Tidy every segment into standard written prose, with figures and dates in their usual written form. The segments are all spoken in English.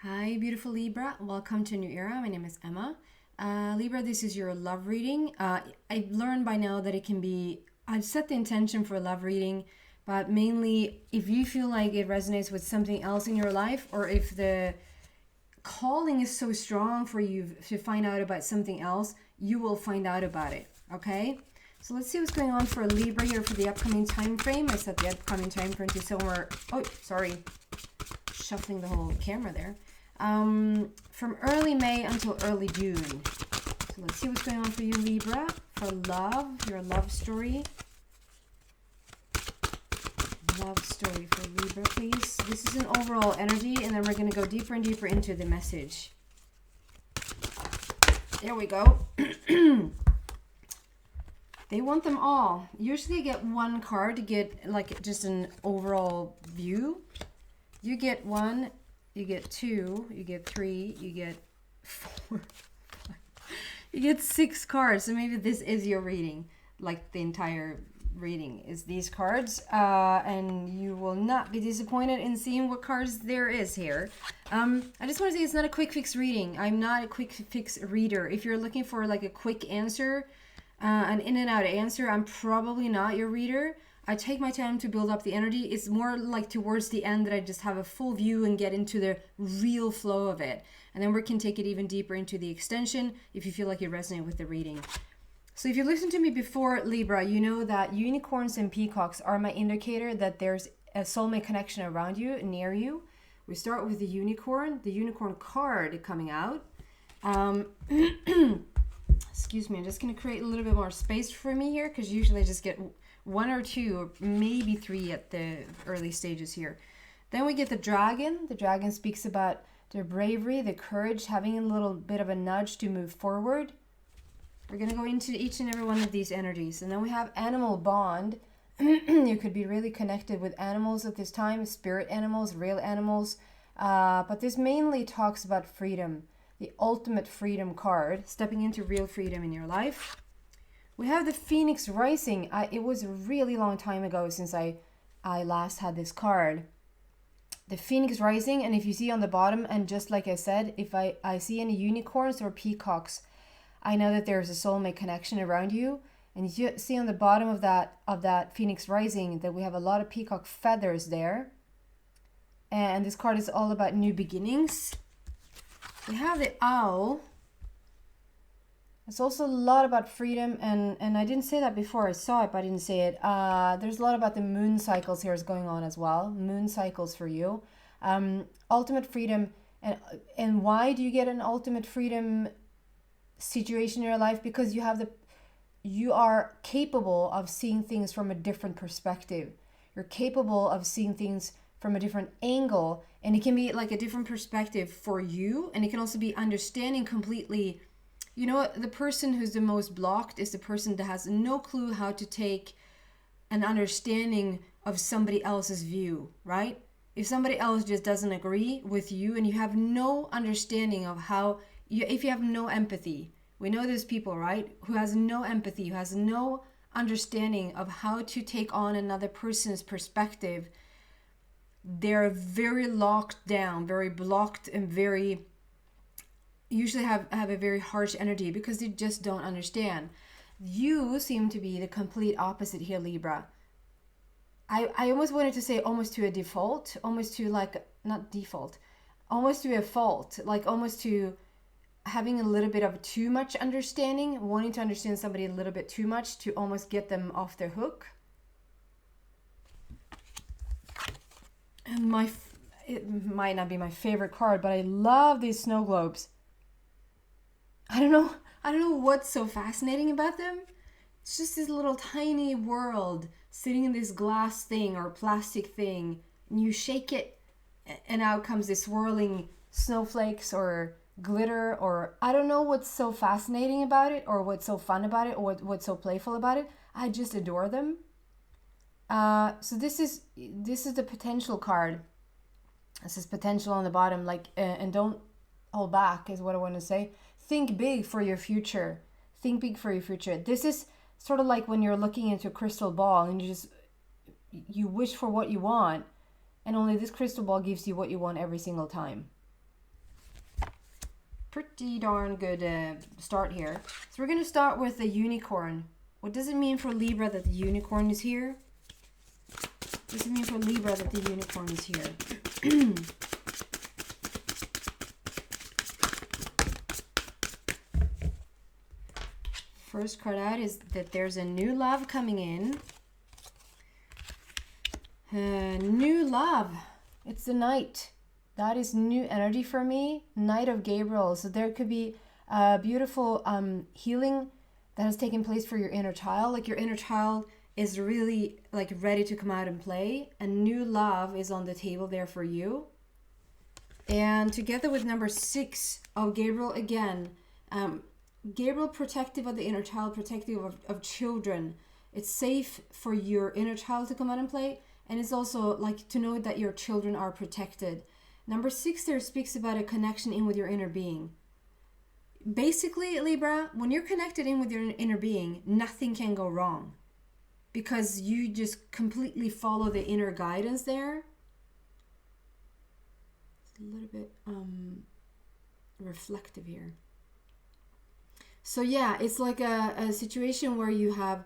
Hi, beautiful Libra. Welcome to a new era. My name is Emma. Libra, this is your love reading. I've learned by now that it can be, I've set the intention for a love reading, but mainly if you feel like it resonates with something else in your life, or if the calling is so strong for you to find out about something else, you will find out about it. Okay? So let's see what's going on for Libra here for the upcoming time frame. I set the upcoming time frame to somewhere. Oh, sorry. Shuffling the whole camera there. From early May until early June. So let's see what's going on for you, Libra, for love, your love story. Love story for Libra, please. This is an overall energy, and then we're going to go deeper and deeper into the message. There we go. They want them all. Usually you get one card to get like just an overall view. You get one, you get two, you get three, you get four, you get 6 cards. So maybe this is your reading, like the entire reading is these cards, and you will not be disappointed in seeing what cards there is here. I just want to say it's not a quick fix reading. I'm not a quick fix reader. If you're looking for like a quick answer, an in and out answer, I'm probably not your reader. I take my time to build up the energy. It's more like towards the end that I just have a full view and get into the real flow of it. And then we can take it even deeper into the extension if you feel like you resonate with the reading. So if you listened to me before, Libra, you know that unicorns and peacocks are my indicator that there's a soulmate connection around you, near you. We start with the unicorn card coming out. Excuse me, I'm just going to create a little bit more space for me here, because usually I just get 1 or 2 or maybe 3 at the early stages here. Then we get the dragon. The dragon speaks about their bravery, the courage, having a little bit of a nudge to move forward. We're going to go into each and every one of these energies. And then we have animal bond. You could be really connected with animals at this time, spirit animals, real animals. But this mainly talks about freedom, the ultimate freedom card, stepping into real freedom in your life. We have the Phoenix Rising. It was a really long time ago since I last had this card. The Phoenix Rising, and if you see on the bottom, and just like I said, if I see any unicorns or peacocks, I know that there's a soulmate connection around you. And you see on the bottom of that Phoenix Rising that we have a lot of peacock feathers there. And this card is all about new beginnings. We have the owl. It's also a lot about freedom, and I didn't say that before. I saw it, but I didn't say it. There's a lot about the moon cycles here is going on as well. Moon cycles for you. Ultimate freedom. And why do you get an ultimate freedom situation in your life? Because you are capable of seeing things from a different perspective. You're capable of seeing things from a different angle, and it can be like a different perspective for you, and it can also be understanding completely. You know, the person who's the most blocked is the person that has no clue how to take an understanding of somebody else's view, right? If somebody else just doesn't agree with you and you have no understanding of if you have no empathy, we know there's people, right, who has no empathy, who has no understanding of how to take on another person's perspective. They're very locked down, very blocked, and very usually have a very harsh energy because they just don't understand. You seem to be the complete opposite here, Libra. I almost wanted to say almost to a default, almost to like, not default, almost to a fault, like almost to having a little bit of too much understanding, wanting to understand somebody a little bit too much to almost get them off their hook. And it might not be my favorite card, but I love these snow globes. I don't know what's so fascinating about them. It's just this little tiny world sitting in this glass thing or plastic thing, and you shake it and out comes this swirling snowflakes or glitter, or I don't know what's so fascinating about it or what's so fun about it or what's so playful about it. I just adore them. So this is the potential card. This is potential on the bottom, like, and don't hold back is what I want to say. Think big for your future. Think big for your future. This is sort of like when you're looking into a crystal ball and you wish for what you want, and only this crystal ball gives you what you want every single time. pretty darn good start here. So we're going to start with the unicorn. What does it mean for Libra that the unicorn is here? What does it mean for Libra that the unicorn is here? First card out is that there's a new love coming in. New love. It's the Knight. That is new energy for me. Knight of Gabriel. So there could be a beautiful healing that has taken place for your inner child. Like your inner child is really like ready to come out and play. A new love is on the table there for you. And together with number 6 of Gabriel again, Gabriel, protective of the inner child, protective of children. It's safe for your inner child to come out and play. And it's also like to know that your children are protected. Number 6 there speaks about a connection in with your inner being. Basically, Libra, when you're connected in with your inner being, nothing can go wrong. Because you just completely follow the inner guidance there. It's a little bit reflective here. So yeah, it's like a situation where you have,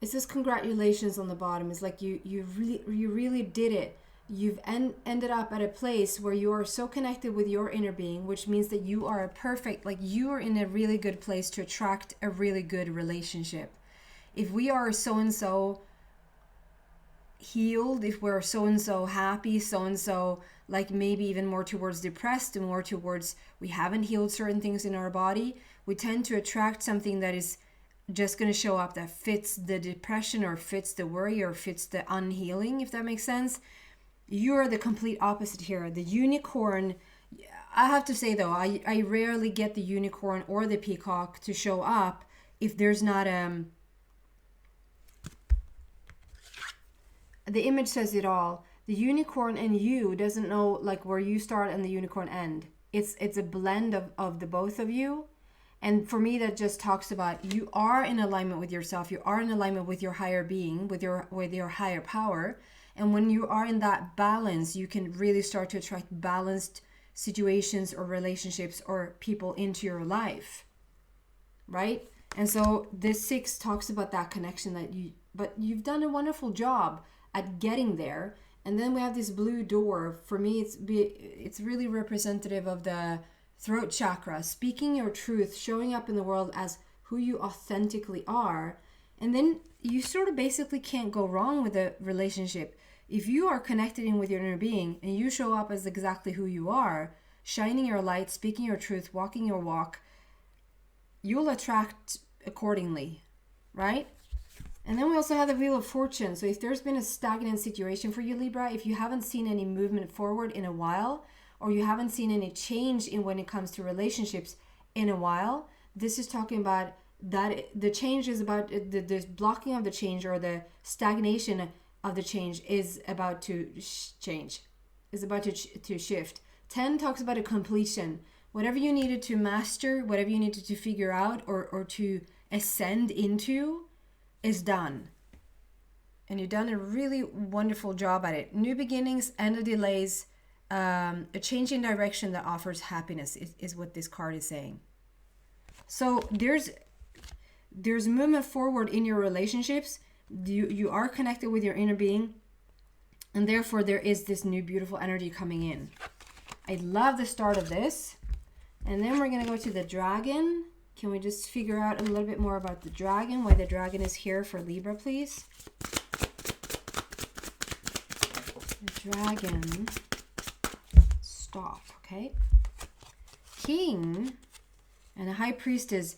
it says congratulations on the bottom. It's like you really did it. You've ended up at a place where you are so connected with your inner being, which means that you are you are in a really good place to attract a really good relationship. If we are so-and-so healed, if we're so-and-so happy, so-and-so like maybe even more towards depressed and more towards we haven't healed certain things in our body, we tend to attract something that is just going to show up that fits the depression or fits the worry or fits the unhealing, if that makes sense. You're the complete opposite here. The unicorn, I have to say though, I rarely get the unicorn or the peacock to show up if there's not the image says it all. The unicorn and you doesn't know like where you start and the unicorn end. It's a blend of the both of you. And for me, that just talks about you are in alignment with yourself. You are in alignment with your higher being, with your higher power. And when you are in that balance, you can really start to attract balanced situations or relationships or people into your life, right? And so this 6 talks about that connection but you've done a wonderful job at getting there. And then we have this blue door. For me, it's really representative of the throat chakra, speaking your truth, showing up in the world as who you authentically are. And then you sort of basically can't go wrong with a relationship. If you are connected in with your inner being and you show up as exactly who you are, shining your light, speaking your truth, walking your walk, you'll attract accordingly, right? And then we also have the Wheel of Fortune. So if there's been a stagnant situation for you, Libra, if you haven't seen any movement forward in a while, or you haven't seen any change in when it comes to relationships in a while, this is talking about that the change is about the blocking of the change or the stagnation of the change is about to change, is about to shift. 10 talks about a completion. Whatever you needed to master, whatever you needed to figure out or to ascend into is done. And you've done a really wonderful job at it. New beginnings, end of delays, a change in direction that offers happiness is what this card is saying. So there's movement forward in your relationships. You are connected with your inner being, and therefore there is this new beautiful energy coming in. I love the start of this. And then we're going to go to the dragon. Can we just figure out a little bit more about the dragon, why the dragon is here for Libra, please? The dragon. Stop, okay? King and a high priestess.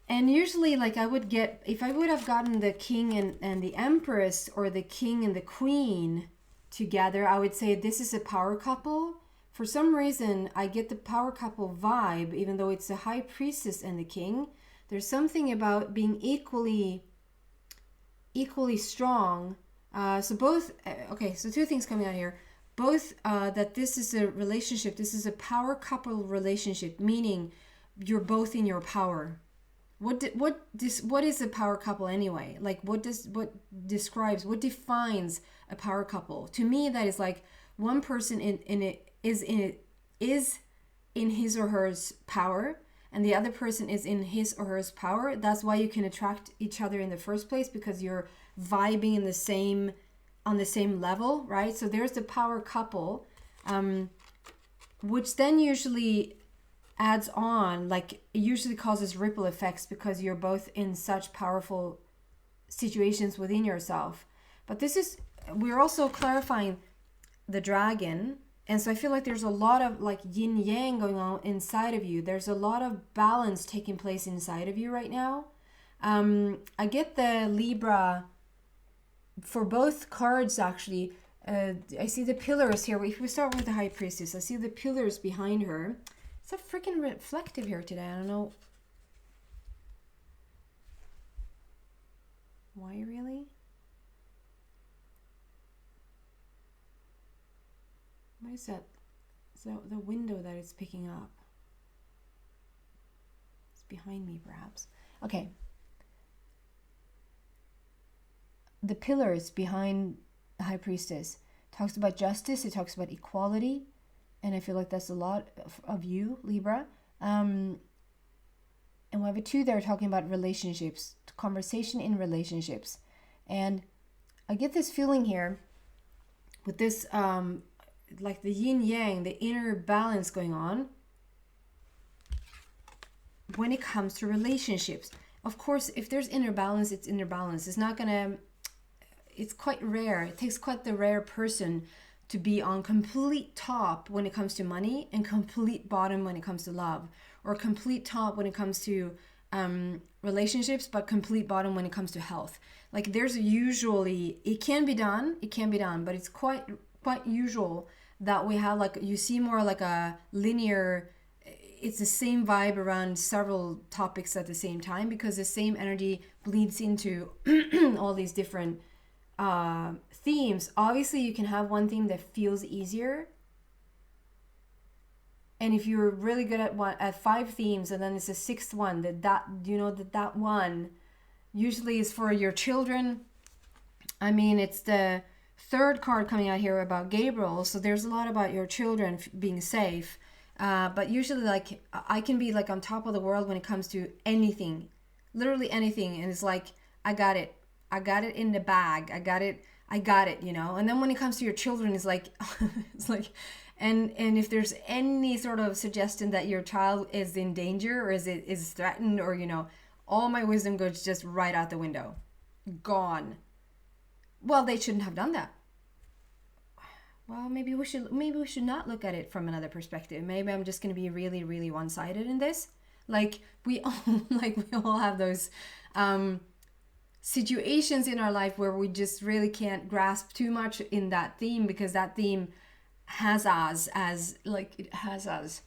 And usually, like I would get, if I would have gotten the king and the empress or the king and the queen together, I would say this is a power couple. For some reason, I get the power couple vibe, even though it's the high priestess and the king. There's something about being equally strong. So both, okay, so 2 things coming out here. Both that this is a relationship, this is a power couple relationship, meaning you're both in your power. What is a power couple anyway? Like what defines a power couple? To me, that is like one person is in his or her power and the other person is in his or her power, that's why you can attract each other in the first place, because you're vibing in the same, on the same level, right? So there's the power couple, which then usually adds on, like it usually causes ripple effects because you're both in such powerful situations within yourself. But this is, we're also clarifying the dragon. And so I feel like there's a lot of like yin yang going on inside of you. There's a lot of balance taking place inside of you right now. I get the Libra for both cards actually. I see the pillars here. If we start with the High Priestess, I see the pillars behind her. It's a freaking reflective here today. I don't know why, really. What is that? So the window that it's picking up. It's behind me, perhaps. Okay. The pillars behind the High Priestess talks about justice. It talks about equality. And I feel like that's a lot of you, Libra. And we have a 2 there talking about relationships, conversation in relationships. And I get this feeling here with this, like the yin yang, the inner balance going on when it comes to relationships. Of course, if there's inner balance, it's inner balance. It's not gonna, it's quite rare. It takes quite the rare person to be on complete top when it comes to money and complete bottom when it comes to love, or complete top when it comes to relationships, but complete bottom when it comes to health. Like there's usually, it can be done, but it's quite usual that we have, like, you see more like a linear, it's the same vibe around several topics at the same time, because the same energy bleeds into all these different themes. Obviously you can have one theme that feels easier, and if you're really good at 5 themes and then it's a 6th one, that one usually is for your children. I mean, it's the 3rd card coming out here about Gabriel, so there's a lot about your children being safe, but usually, like, I can be like on top of the world when it comes to anything, literally anything, and it's like, I got it in the bag, I got it, you know. And then when it comes to your children, it's like it's like, and if there's any sort of suggestion that your child is in danger or is threatened, or, you know, all my wisdom goes just right out the window, gone. Well, they shouldn't have done that. Well, maybe we should not look at it from another perspective. Maybe I'm just going to be really, really one-sided in this. Like we all have those situations in our life where we just really can't grasp too much in that theme, because that theme has us as, like, it has us.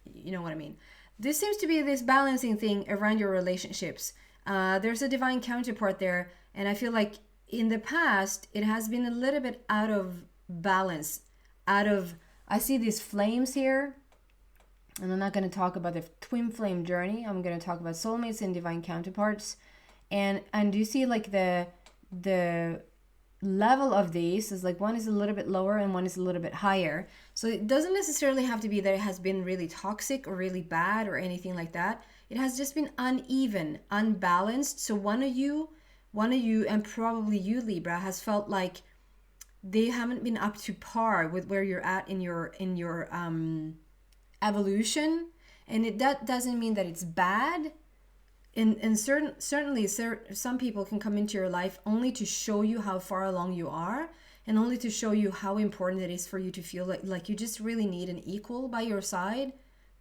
You know what I mean? This seems to be this balancing thing around your relationships. There's a divine counterpart there, and I feel like in the past it has been a little bit out of balance. I see these flames here, and I'm not going to talk about the twin flame journey. I'm going to talk about soulmates and divine counterparts. And you see, like, the level of these is like, one is a little bit lower and one is a little bit higher. So it doesn't necessarily have to be that it has been really toxic or really bad or anything like that. It has just been uneven, unbalanced. So one of you, and probably you, Libra, has felt like they haven't been up to par with where you're at in your evolution. And that doesn't mean that it's bad. And certainly some people can come into your life only to show you how far along you are, and only to show you how important it is for you to feel like you just really need an equal by your side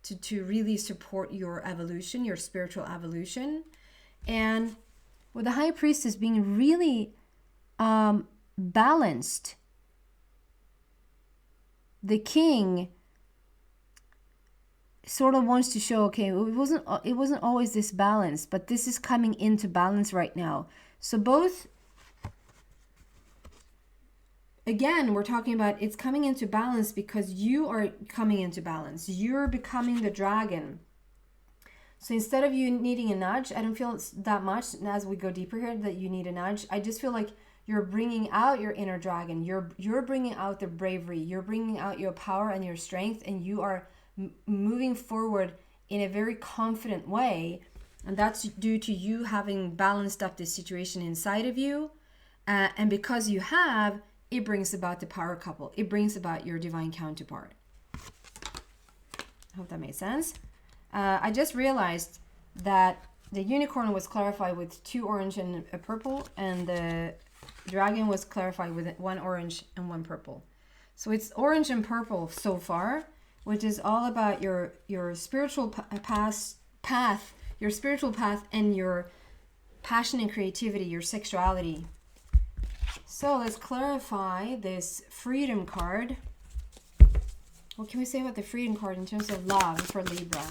to really support your evolution, your spiritual evolution. And with the High Priestess being really balanced, the King sort of wants to show, okay, it wasn't always this balance, but this is coming into balance right now. So both, again, we're talking about it's coming into balance because you are coming into balance. You're becoming the dragon. So instead of you needing a nudge, I don't feel it's that much as we go deeper here that you need a nudge. I just feel like you're bringing out your inner dragon. You're bringing out the bravery. You're bringing out your power and your strength, and you are moving forward in a very confident way. And that's due to you having balanced up this situation inside of you. And because you have, it brings about the power couple. It brings about your divine counterpart. I hope that made sense. I just realized that the unicorn was clarified with 2 orange and a purple, and the dragon was clarified with 1 orange and 1 purple. So it's orange and purple so far, which is all about your spiritual path, your spiritual path, and your passion and creativity, your sexuality. So let's clarify this freedom card. What can we say about the freedom card in terms of love for Libra?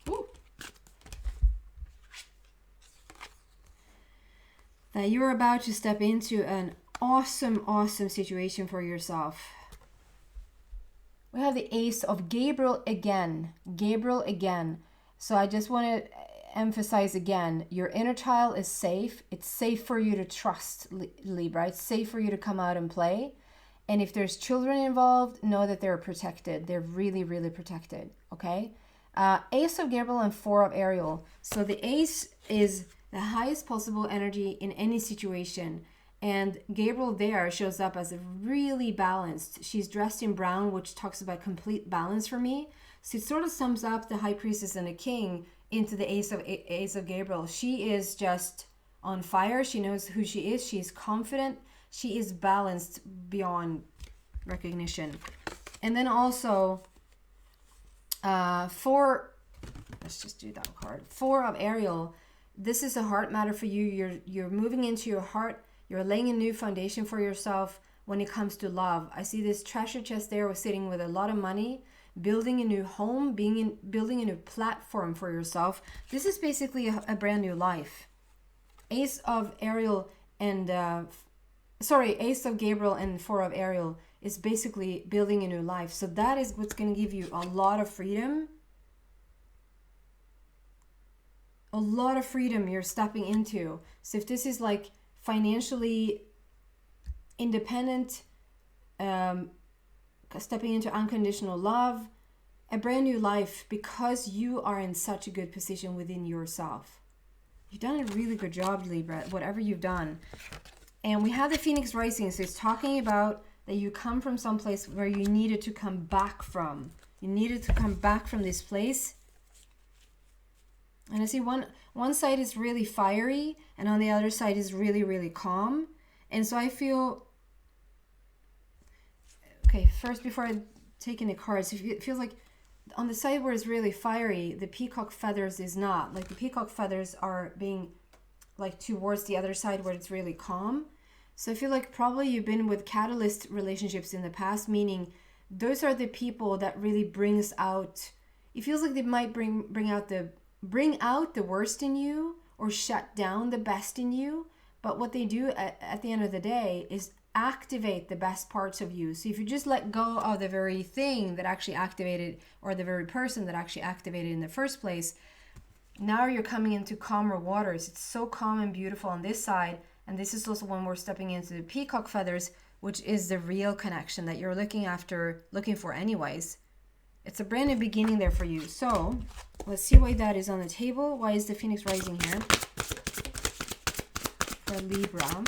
Ooh. That you're about to step into an awesome, awesome situation for yourself. We have the Ace of Gabriel again. Gabriel again. So I just want to emphasize again, your inner child is safe. It's safe for you to trust, Libra. It's safe for you to come out and play. And if there's children involved, know that they're protected. They're really, really protected, okay? Ace of Gabriel and 4 of Ariel. So the Ace is the highest possible energy in any situation. And Gabriel there shows up as a really balanced. She's dressed in brown, which talks about complete balance for me. So it sort of sums up the High Priestess and the King into the Ace of Gabriel. She is just on fire. She knows who she is. She's confident. She is balanced beyond recognition. And then also 4, let's just do that card. 4 of Ariel. This is a heart matter for you. You're moving into your heart. You're laying a new foundation for yourself when it comes to love. I see this treasure chest there was sitting with a lot of money, building a new home, building a new platform for yourself. This is basically a brand new life. Ace of Ariel and Ace of Gabriel and 4 of Ariel is basically building a new life. So that is what's going to give you a lot of freedom. A lot of freedom you're stepping into. So if this is like financially independent, stepping into unconditional love, a brand new life, because you are in such a good position within yourself. You've done a really good job, Libra, whatever you've done. And we have the Phoenix Rising, so it's talking about that you come from some place where you needed to come back from. You needed to come back from this place. And I see one side is really fiery, and on the other side is really, really calm. And so I feel, okay, first before I take in the cards, it feels like on the side where it's really fiery, the peacock feathers is not. Like the peacock feathers are being like towards the other side where it's really calm. So I feel like probably you've been with catalyst relationships in the past, meaning those are the people that really brings out, it feels like they might bring out the worst in you or shut down the best in you. But what they do at the end of the day is activate the best parts of you. So if you just let go of the very thing that actually activated, or the very person that actually activated in the first place, now you're coming into calmer waters. It's so calm and beautiful on this side. And this is also when we're stepping into the peacock feathers, which is the real connection that you're looking for anyways. It's a brand new beginning there for you. So let's see why that is on the table. Why is the Phoenix Rising here for Libra?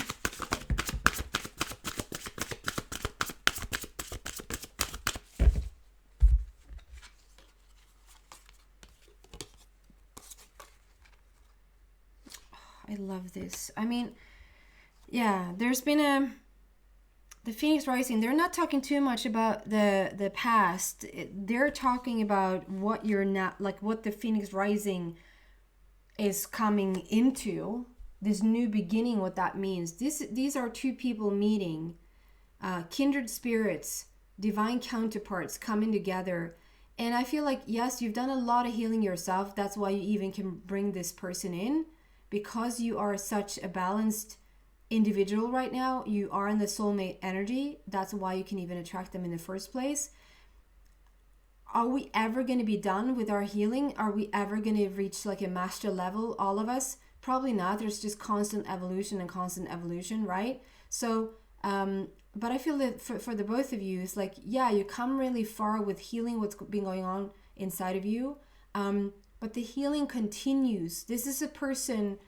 I love this. I mean, yeah, there's been the Phoenix Rising, they're not talking too much about the past. They're talking about what you're not, like what the Phoenix Rising is coming into, this new beginning, what that means. These are 2 people meeting, kindred spirits, divine counterparts coming together. And I feel like, yes, you've done a lot of healing yourself. That's why you even can bring this person in, because you are such a balanced individual right now. You are in the soulmate energy. That's why you can even attract them in the first place. Are we ever going to be done with our healing? Are we ever going to reach like a master level, all of us? Probably not. There's just constant evolution, right? So But I feel that for the both of you, it's like, yeah, you come really far with healing what's been going on inside of you. But the healing continues. This is a person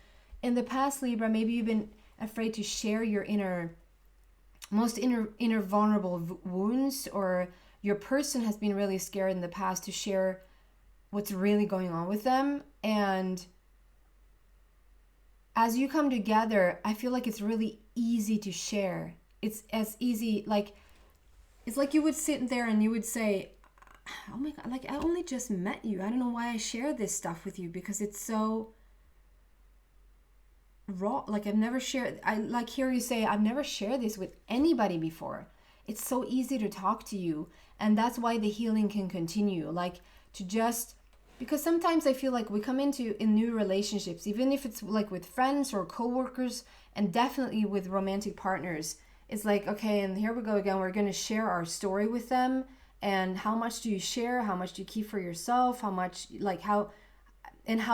in the past, Libra, maybe you've been afraid to share your inner vulnerable wounds, or your person has been really scared in the past to share what's really going on with them. And as you come together, I feel like it's really easy to share. It's as easy, like, it's like you would sit there and you would say, oh my God, like, I only just met you. I don't know why I share this stuff with you, because it's so raw. Like, I've never shared, I like hear you say, I've never shared this with anybody before. It's so easy to talk to you. And that's why the healing can continue. Like, to just, because sometimes I feel like we come in new relationships, even if it's like with friends or coworkers, and definitely with romantic partners. It's like, okay, and here we go again. We're going to share our story with them. And how much do you share? How much do you keep for yourself? How much, like, how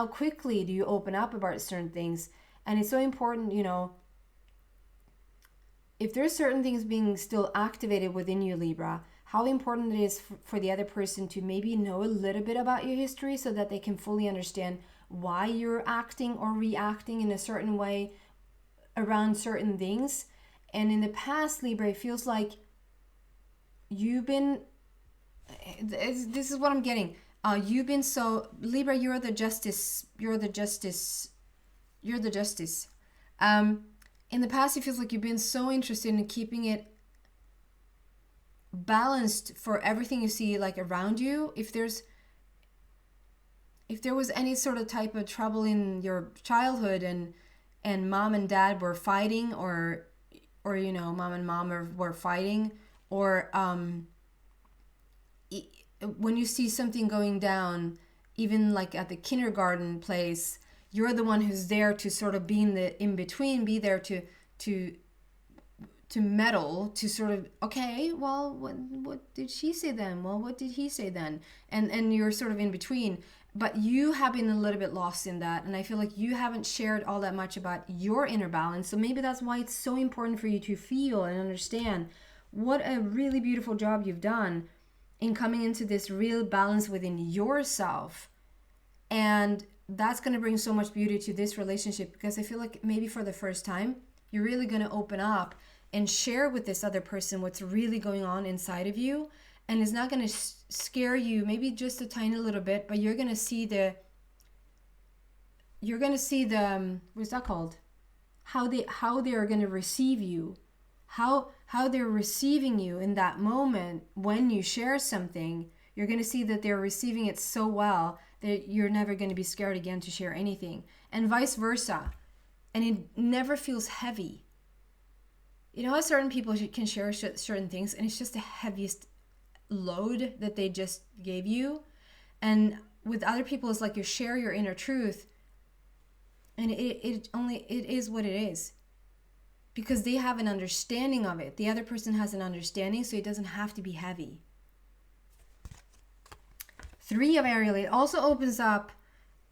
quickly do you open up about certain things? And it's so important, you know, if there's certain things being still activated within you, Libra, how important it is for the other person to maybe know a little bit about your history, so that they can fully understand why you're acting or reacting in a certain way around certain things. And in the past, Libra, it feels like you've been, this is what I'm getting. You've been so, Libra, you're the justice. In the past, it feels like you've been so interested in keeping it balanced for everything you see, like, around you. If there was any sort of type of trouble in your childhood, and mom and dad were fighting, or you know, mom and mom were fighting, or when you see something going down, even like at the kindergarten place, you're the one who's there to sort of be in the in-between, be there to meddle, to sort of, okay, well, what did she say then? Well, what did he say then? And you're sort of in between. But you have been a little bit lost in that. And I feel like you haven't shared all that much about your inner balance. So maybe that's why it's so important for you to feel and understand what a really beautiful job you've done in coming into this real balance within yourself. And that's going to bring so much beauty to this relationship, because I feel like maybe for the first time, you're really going to open up and share with this other person what's really going on inside of you. And it's not going to scare you, maybe just a tiny little bit, but you're going to see the, what's that called? How they are going to receive you, how they're receiving you in that moment when you share something. You're going to see that they're receiving it so well that you're never going to be scared again to share anything, and vice versa. And it never feels heavy. You know how certain people can share certain things, and it's just the heaviest load that they just gave you. And with other people, it's like you share your inner truth, and it is what it is, because they have an understanding of it. The other person has an understanding, so it doesn't have to be heavy. 3 of Ariel, it also opens up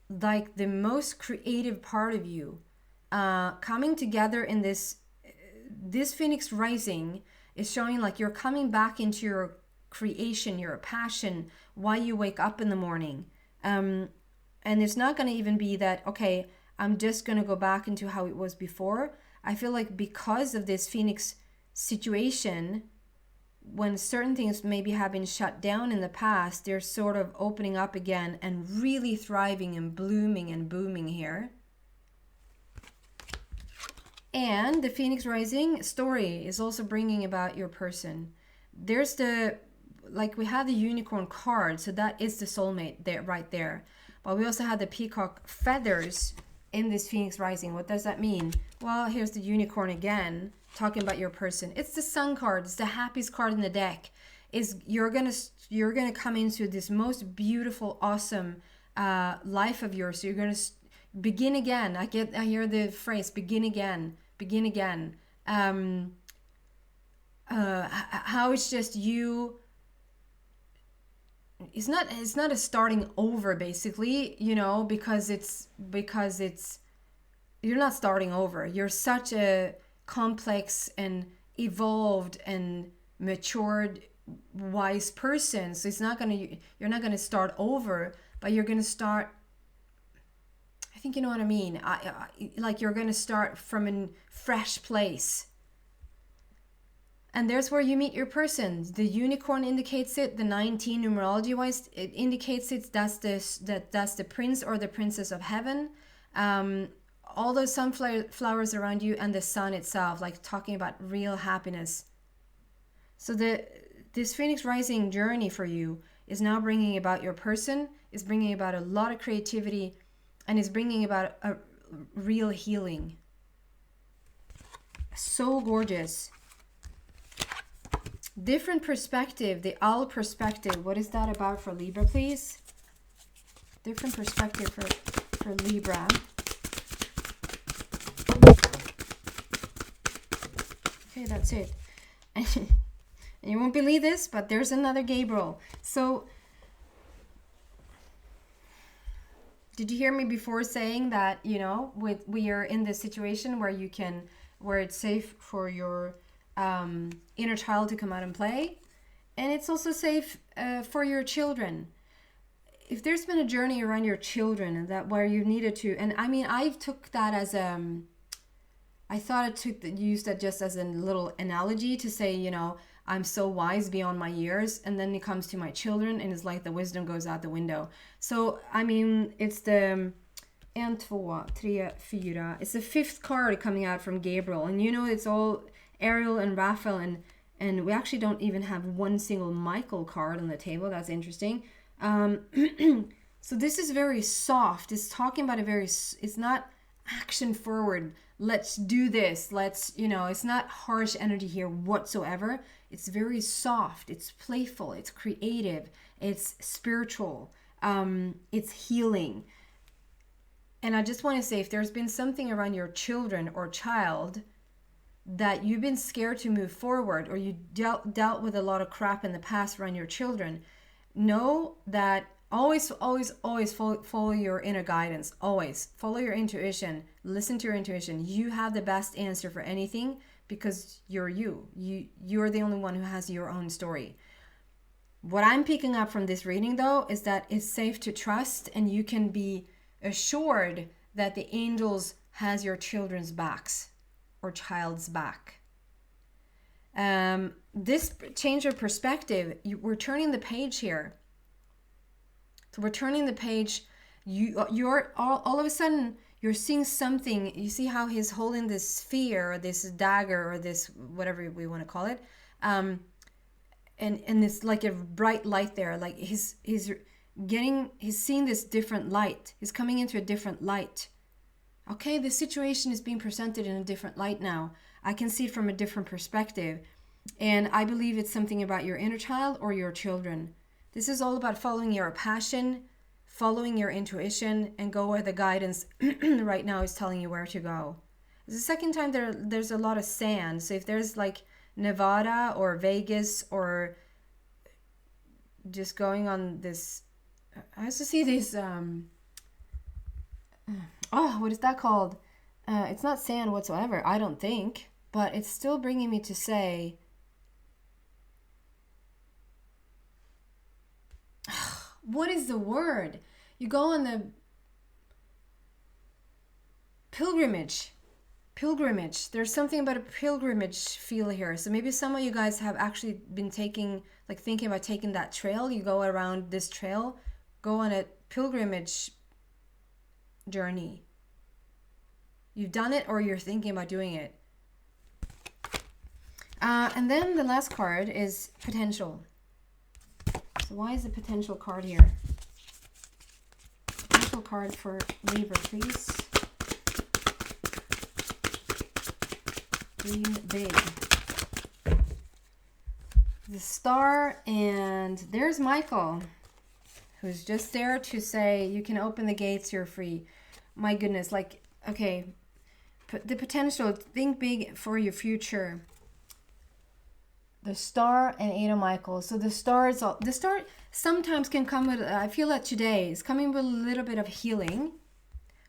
like the most creative part of you coming together in this Phoenix rising is showing like you're coming back into your creation, your passion, why you wake up in the morning. And it's not going to even be that, okay, I'm just going to go back into how it was before. I feel like because of this Phoenix situation, when certain things maybe have been shut down in the past, they're sort of opening up again and really thriving and blooming and booming here. And the Phoenix rising story is also bringing about your person. There's like we had the unicorn card, so that is the soulmate there, right there. But we also had the peacock feathers in this Phoenix rising. What does that mean? Well, here's the unicorn again, talking about your person. It's the sun card. It's the happiest card in the deck. Is you're gonna come into this most beautiful, awesome life of yours. So you're gonna begin again. I hear the phrase begin again. Begin again. How it's just you. It's not a starting over, basically, you know, because it's you're not starting over. You're such a complex and evolved and matured, wise person. So you're not gonna start over, but you're gonna start, I think you know what I mean. Like you're gonna start from a fresh place. And there's where you meet your person. The unicorn indicates it. The 19 numerology wise, it indicates it. That's the prince or the princess of heaven. All those sunflowers around you and the sun itself, like talking about real happiness. So this Phoenix Rising journey for you is now bringing about your person, is bringing about a lot of creativity, and is bringing about a real healing. So gorgeous. Different perspective, the owl perspective. What is that about for Libra, please? Different perspective for Libra. Okay, that's it. And you won't believe this, but there's another Gabriel. So, did you hear me before saying that, you know, we are in this situation where it's safe for your inner child to come out and play, and it's also safe for your children. If there's been a journey around your children that where you needed to, and I mean, I took that as I thought used that just as a little analogy to say, you know, I'm so wise beyond my years, and then it comes to my children, and it's like the wisdom goes out the window. So I mean, it's the 1, 2, 3, 4. It's the 5th card coming out from Gabriel, and you know, it's all Ariel and Raphael, and we actually don't even have one single Michael card on the table. That's interesting. So this is very soft. It's talking about it's not action forward. Let's do this. It's not harsh energy here whatsoever. It's very soft. It's playful. It's creative. It's spiritual. It's healing. And I just want to say, if there's been something around your children or child that you've been scared to move forward, or you dealt with a lot of crap in the past around your children, know that always follow your inner guidance. Always follow your intuition. Listen to your intuition. You have the best answer for anything, because you're you're the only one who has your own story. What I'm picking up from this reading, though, is that it's safe to trust, and you can be assured that the angels has your children's backs or child's back. This change of perspective, we're turning the page here. So we're turning the page. You're all of a sudden you're seeing something. You see how he's holding this sphere, or this dagger, or this whatever we want to call it, and it's like a bright light there. Like he's seeing this different light. He's coming into a different light. Okay, the situation is being presented in a different light now. I can see it from a different perspective. And I believe it's something about your inner child or your children. This is all about following your passion, following your intuition, and go where the guidance right now is telling you where to go. It's the second time there's a lot of sand. So if there's like Nevada or Vegas, or just going on this, I also see this, what is that called? It's not sand whatsoever, I don't think, but it's still bringing me to say, what is the word? You go on the pilgrimage. There's something about a pilgrimage feel here. So maybe some of you guys have actually been thinking about taking that trail. You go around this trail, go on a pilgrimage journey. You've done it, or you're thinking about doing it. And then the last card is potential. So why is the potential card here? Potential card for Libra, please. Dream big. The star, and there's Michael, who's just there to say, you can open the gates, you're free. My goodness, okay, the potential, think big for your future. The star and 8 of Michael. So the star sometimes can come with, I feel that today is coming with a little bit of healing,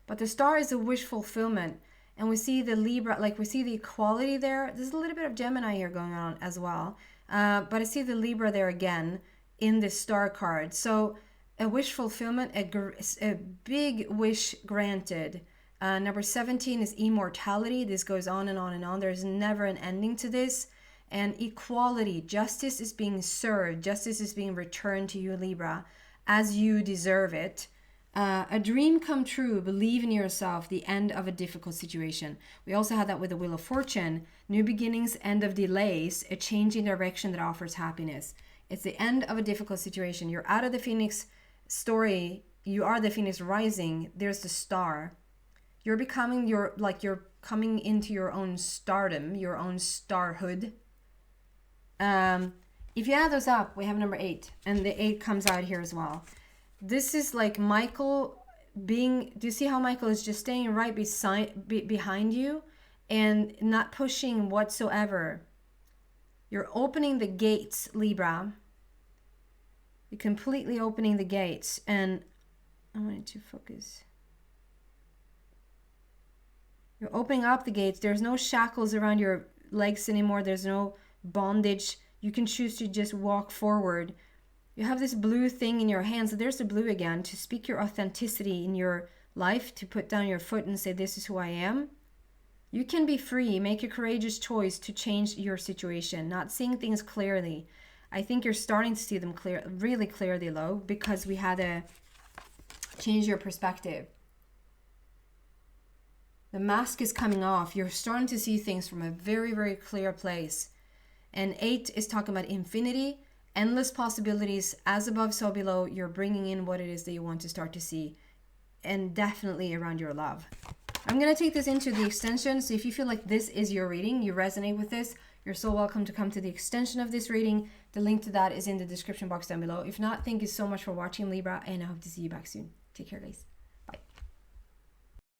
but the star is a wish fulfillment. And we see the Libra, like we see the equality there. There's a little bit of Gemini here going on as well. But I see the Libra there again in the star card. So a wish fulfillment, a big wish granted. Number 17 is immortality. This goes on and on and on. There's never an ending to this. And equality, justice is being served. Justice is being returned to you, Libra, as you deserve it. A dream come true, believe in yourself, the end of a difficult situation. We also had that with the Wheel of Fortune. New beginnings, end of delays, a change in direction that offers happiness. It's the end of a difficult situation. You're out of the Phoenix story. You are the Phoenix rising. There's the star. You're becoming you're coming into your own stardom, your own starhood. If you add those up, we have number 8, and the 8 comes out here as well. This is like Michael being, do you see how Michael is just staying right behind you and not pushing whatsoever? You're opening the gates, Libra. You're completely opening the gates, and I wanted to focus. You're opening up the gates. There's no shackles around your legs anymore. There's no bondage. You can choose to just walk forward. You have this blue thing in your hands. So there's the blue again, to speak your authenticity in your life, to put down your foot and say, this is who I am. You can be free. Make a courageous choice to change your situation, not seeing things clearly. I think you're starting to see them really clearly, Lo, because we had to change your perspective. The mask is coming off. You're starting to see things from a very, very clear place. And 8 is talking about infinity, endless possibilities, as above, so below. You're bringing in what it is that you want to start to see, and definitely around your love. I'm going to take this into the extension. So if you feel like this is your reading, you resonate with this, you're so welcome to come to the extension of this reading. The link to that is in the description box down below. If not, thank you so much for watching, Libra, and I hope to see you back soon. Take care, guys.